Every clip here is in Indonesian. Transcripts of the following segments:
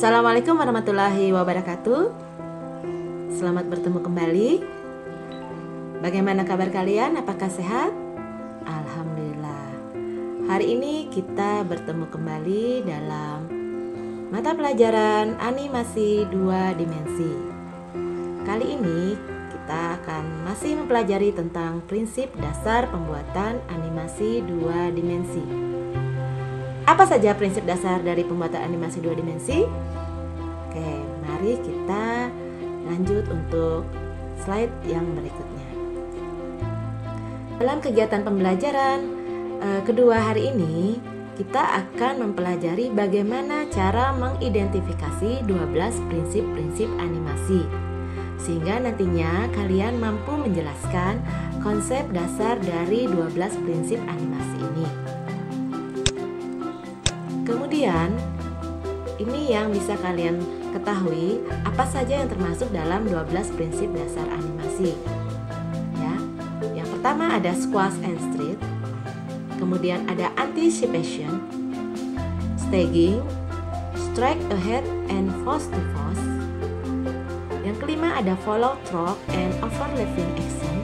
Assalamualaikum warahmatullahi wabarakatuh. Selamat bertemu kembali. Bagaimana kabar kalian? Apakah sehat? Alhamdulillah. Hari ini kita bertemu kembali dalam mata pelajaran animasi 2 dimensi. Kali ini kita akan masih mempelajari tentang prinsip dasar pembuatan animasi 2 dimensi. Apa saja prinsip dasar dari pembuatan animasi 2 dimensi? Oke, mari kita lanjut untuk slide yang berikutnya. Dalam kegiatan pembelajaran kedua hari ini, kita akan mempelajari bagaimana cara mengidentifikasi 12 prinsip-prinsip animasi, sehingga nantinya kalian mampu menjelaskan konsep dasar dari 12 prinsip animasi ini. Kemudian, ini yang bisa kalian ketahui apa saja yang termasuk dalam 12 prinsip dasar animasi. Ya, yang pertama ada squash and street, kemudian ada anticipation, staging, strike ahead and force to force. Yang kelima ada follow through and overlapping action.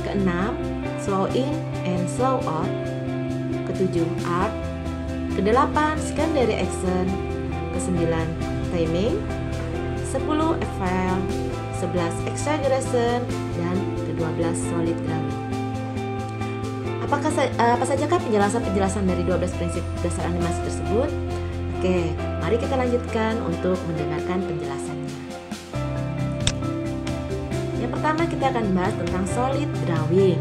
Keenam, slow in and slow out. Ketujuh, art. Ke-8 secondary action, ke-9 timing, 10 effect, 11 exaggeration, dan ke-12 solid drawing. Apa sajakah penjelasan dari 12 prinsip dasar animasi tersebut? Oke, mari kita lanjutkan untuk mendengarkan penjelasannya. Yang pertama kita akan bahas tentang solid drawing.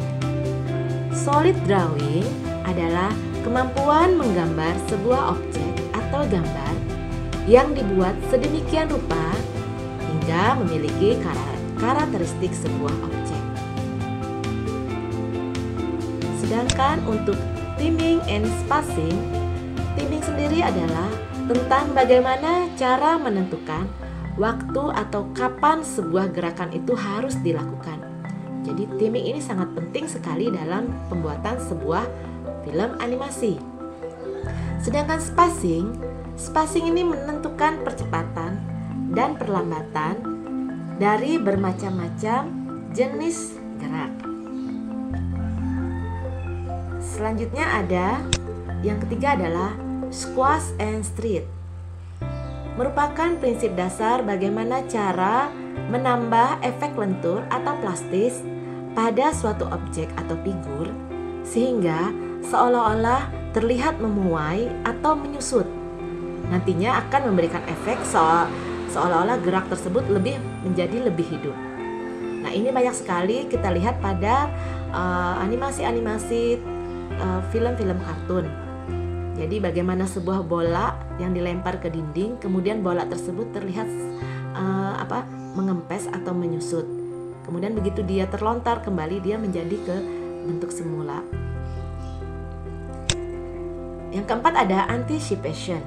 Solid drawing adalah kemampuan menggambar sebuah objek atau gambar yang dibuat sedemikian rupa hingga memiliki karakteristik sebuah objek. Sedangkan untuk timing and spacing, timing sendiri adalah tentang bagaimana cara menentukan waktu atau kapan sebuah gerakan itu harus dilakukan. Jadi timing ini sangat penting sekali dalam pembuatan sebuah film animasi. Sedangkan spacing ini menentukan percepatan dan perlambatan dari bermacam-macam jenis gerak. Selanjutnya ada yang ketiga adalah squash and street. Merupakan prinsip dasar bagaimana cara menambah efek lentur atau plastis pada suatu objek atau figur sehingga seolah-olah terlihat memuai atau menyusut. Nantinya akan memberikan efek seolah-olah gerak tersebut menjadi lebih hidup. Nah, ini banyak sekali kita lihat pada animasi-animasi film-film kartun. Jadi bagaimana sebuah bola yang dilempar ke dinding, kemudian bola tersebut terlihat mengempes atau menyusut. Kemudian begitu dia terlontar kembali, dia menjadi ke bentuk semula. Yang keempat ada anticipation.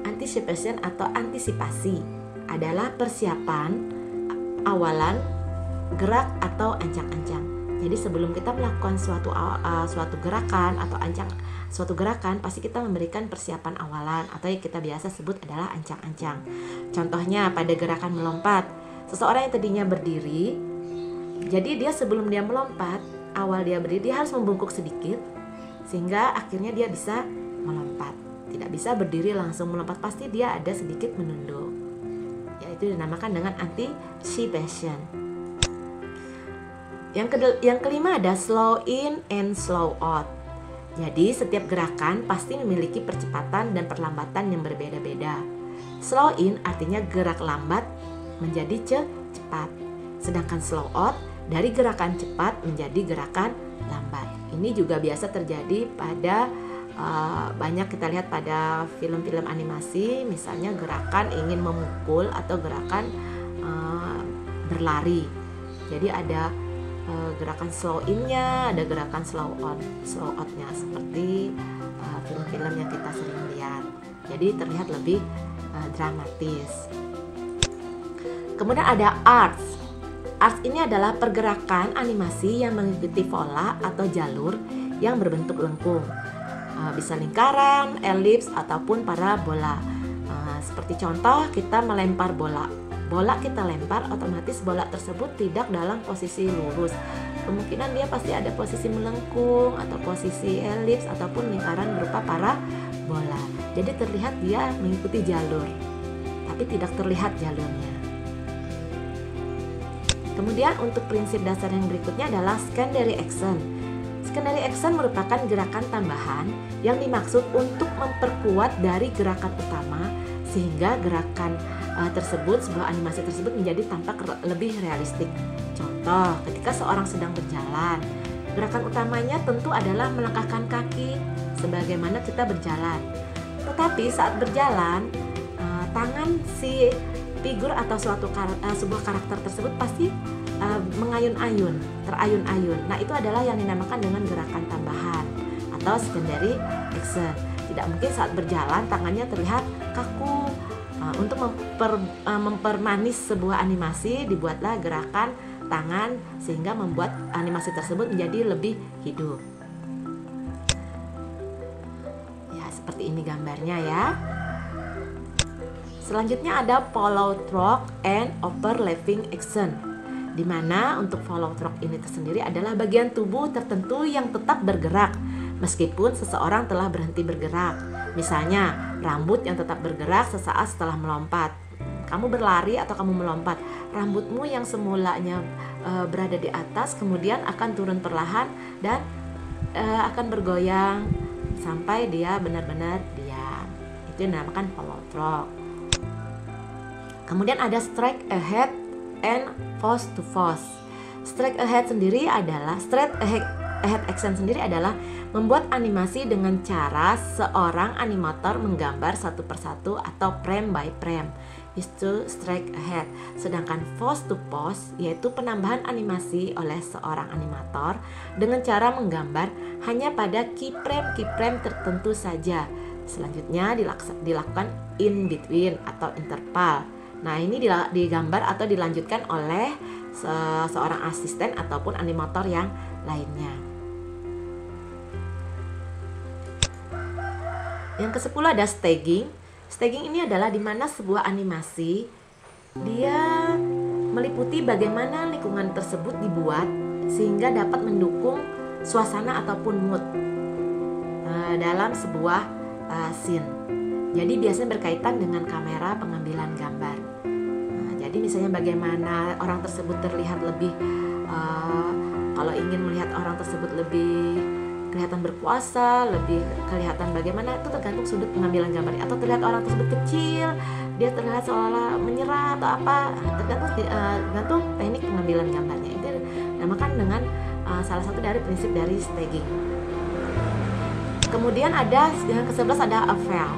Anticipation atau antisipasi adalah persiapan awalan gerak atau ancang-ancang. Jadi sebelum kita melakukan suatu gerakan atau suatu gerakan, pasti kita memberikan persiapan awalan atau yang kita biasa sebut adalah ancang-ancang. Contohnya pada gerakan melompat, seseorang yang tadinya berdiri, jadi dia sebelum dia melompat, awal dia berdiri dia harus membungkuk sedikit sehingga akhirnya dia bisa melompat. Tidak bisa berdiri langsung melompat, pasti dia ada sedikit menunduk. Yaitu dinamakan dengan anticipation. Yang kelima ada slow in and slow out. Jadi setiap gerakan pasti memiliki percepatan dan perlambatan yang berbeda-beda. Slow in artinya gerak lambat menjadi cepat. Sedangkan slow out dari gerakan cepat menjadi gerakan lambat. Ini juga biasa terjadi pada banyak kita lihat pada film-film animasi, misalnya gerakan ingin memukul atau gerakan berlari. Jadi ada gerakan slow in-nya, ada gerakan slow out-nya seperti film-film yang kita sering lihat. Jadi terlihat lebih dramatis. Kemudian ada arts. Arts ini adalah pergerakan animasi yang mengikuti pola atau jalur yang berbentuk lengkung. Bisa lingkaran, elips, ataupun parabola. seperti contoh kita melempar bola. Bola kita lempar, otomatis bola tersebut tidak dalam posisi lurus. Kemungkinan dia pasti ada posisi melengkung atau posisi elips ataupun lingkaran berupa parabola. Jadi terlihat dia mengikuti jalur, tapi tidak terlihat jalurnya. Kemudian untuk prinsip dasar yang berikutnya adalah secondary action. Secondary action merupakan gerakan tambahan yang dimaksud untuk memperkuat dari gerakan utama sehingga gerakan tersebut, sebuah animasi tersebut menjadi tampak lebih realistik. Contoh, ketika seorang sedang berjalan, gerakan utamanya tentu adalah melangkahkan kaki sebagaimana kita berjalan. Tetapi saat berjalan, tangan si figur atau sebuah karakter tersebut pasti mengayun-ayun, terayun-ayun. Nah, itu adalah yang dinamakan dengan gerakan tambahan atau secondary action. Tidak mungkin saat berjalan tangannya terlihat kaku. Untuk mempermanis sebuah animasi, dibuatlah gerakan tangan sehingga membuat animasi tersebut menjadi lebih hidup. Ya, seperti ini gambarnya ya. Selanjutnya ada follow through and overlapping action, di mana untuk follow through ini tersendiri adalah bagian tubuh tertentu yang tetap bergerak meskipun seseorang telah berhenti bergerak. Misalnya, rambut yang tetap bergerak sesaat setelah melompat. Kamu berlari atau kamu melompat, rambutmu yang semulanya berada di atas kemudian akan turun perlahan dan akan bergoyang sampai dia benar-benar diam. Itu dinamakan follow through. Kemudian ada straight ahead and force to force. Straight ahead action sendiri adalah membuat animasi dengan cara seorang animator menggambar satu persatu atau frame by frame. Itu straight ahead. Sedangkan force to pose yaitu penambahan animasi oleh seorang animator dengan cara menggambar hanya pada keyframe tertentu saja. Selanjutnya dilakukan in between atau interval. Nah, ini digambar atau dilanjutkan oleh seorang asisten ataupun animator yang lainnya. Yang ke-10 ada staging. Staging ini adalah di mana sebuah animasi dia meliputi bagaimana lingkungan tersebut dibuat sehingga dapat mendukung suasana ataupun mood dalam sebuah scene. Jadi biasanya berkaitan dengan kamera pengambilan gambar. Jadi misalnya bagaimana orang tersebut terlihat lebih kalau ingin melihat orang tersebut lebih kelihatan berkuasa, lebih kelihatan bagaimana, itu tergantung sudut pengambilan gambarnya. Atau terlihat orang tersebut kecil, dia terlihat seolah menyerah atau apa, tergantung teknik pengambilan gambarnya. Itu dinamakan dengan salah satu dari prinsip dari staging. Kemudian ada yang ke-11 ada avail.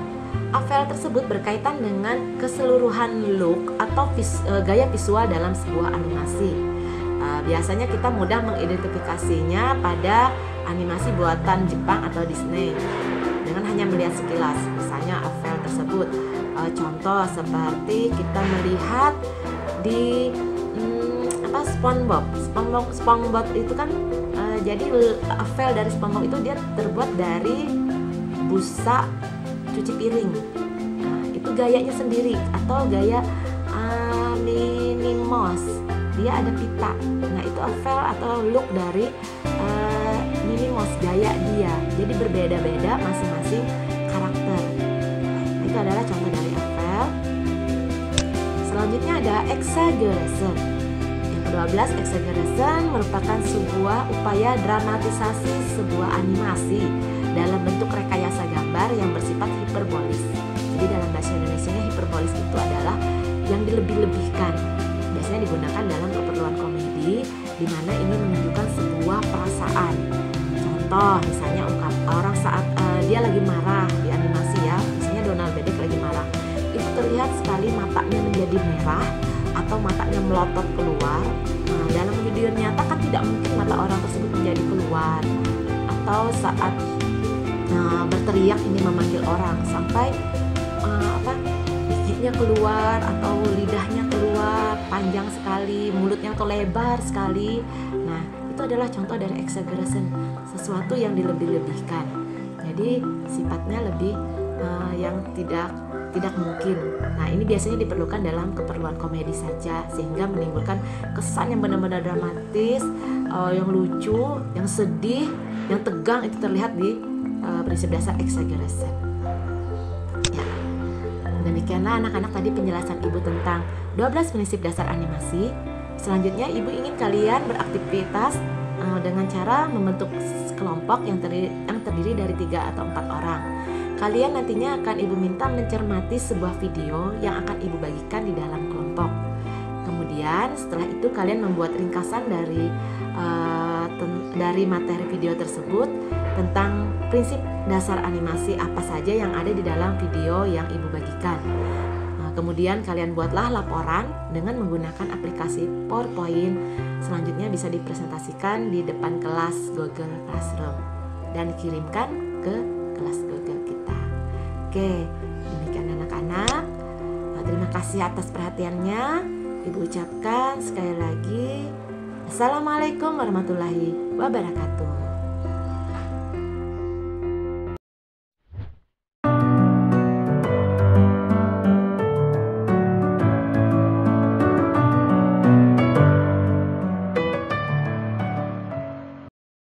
Avail tersebut berkaitan dengan keseluruhan look atau gaya visual dalam sebuah animasi. Biasanya kita mudah mengidentifikasinya pada animasi buatan Jepang atau Disney dengan hanya melihat sekilas. Misalnya avail tersebut, contoh seperti kita melihat di SpongeBob itu kan jadi avail dari SpongeBob itu dia terbuat dari busa cuci piring. Nah, itu gayanya sendiri atau gaya Minnie Mouse, dia ada pita. Nah, itu avail atau look dari Minnie Mouse, gaya dia. Jadi berbeda-beda masing-masing karakter. Itu adalah contoh dari avail. Selanjutnya ada exaggeration. Yang ke-12, exaggeration merupakan sebuah upaya dramatisasi sebuah animasi dalam bentuk rekayasa gambar yang bersifat hiperbolis. Jadi dalam bahasa Indonesianya hiperbolis itu adalah yang dilebih-lebihkan. Biasanya digunakan dalam keperluan komedi di mana ingin menunjukkan sebuah perasaan. Contoh misalnya orang saat dia lagi marah di animasi ya, misalnya Donald Bebek lagi marah. Itu terlihat sekali matanya menjadi merah atau matanya melotot keluar. Nah, dalam video nyata kan tidak mungkin mata orang tersebut menjadi keluar. Atau saat berteriak ini memanggil orang sampai giginya keluar atau lidahnya keluar panjang sekali, mulutnya tuh lebar sekali. Nah, itu adalah contoh dari exaggeration, sesuatu yang dilebih-lebihkan. Jadi sifatnya lebih yang tidak mungkin. Nah, ini biasanya diperlukan dalam keperluan komedi saja, sehingga menimbulkan kesan yang benar-benar dramatis, yang lucu, yang sedih, yang tegang. Itu terlihat di prinsip dasar exaggeration. Ya. Demikianlah anak-anak tadi penjelasan Ibu tentang 12 prinsip dasar animasi. Selanjutnya Ibu ingin kalian beraktivitas dengan cara membentuk kelompok yang terdiri dari 3 atau 4 orang. Kalian nantinya akan Ibu minta mencermati sebuah video yang akan Ibu bagikan di dalam kelompok. Kemudian setelah itu kalian membuat ringkasan dari materi video tersebut tentang prinsip dasar animasi apa saja yang ada di dalam video yang Ibu bagikan. Kemudian kalian buatlah laporan dengan menggunakan aplikasi PowerPoint. Selanjutnya bisa dipresentasikan di depan kelas Google Classroom dan dikirimkan ke kelas Google kita. Oke, demikian anak-anak. Terima kasih atas perhatiannya. Ibu ucapkan sekali lagi Assalamualaikum warahmatullahi wabarakatuh.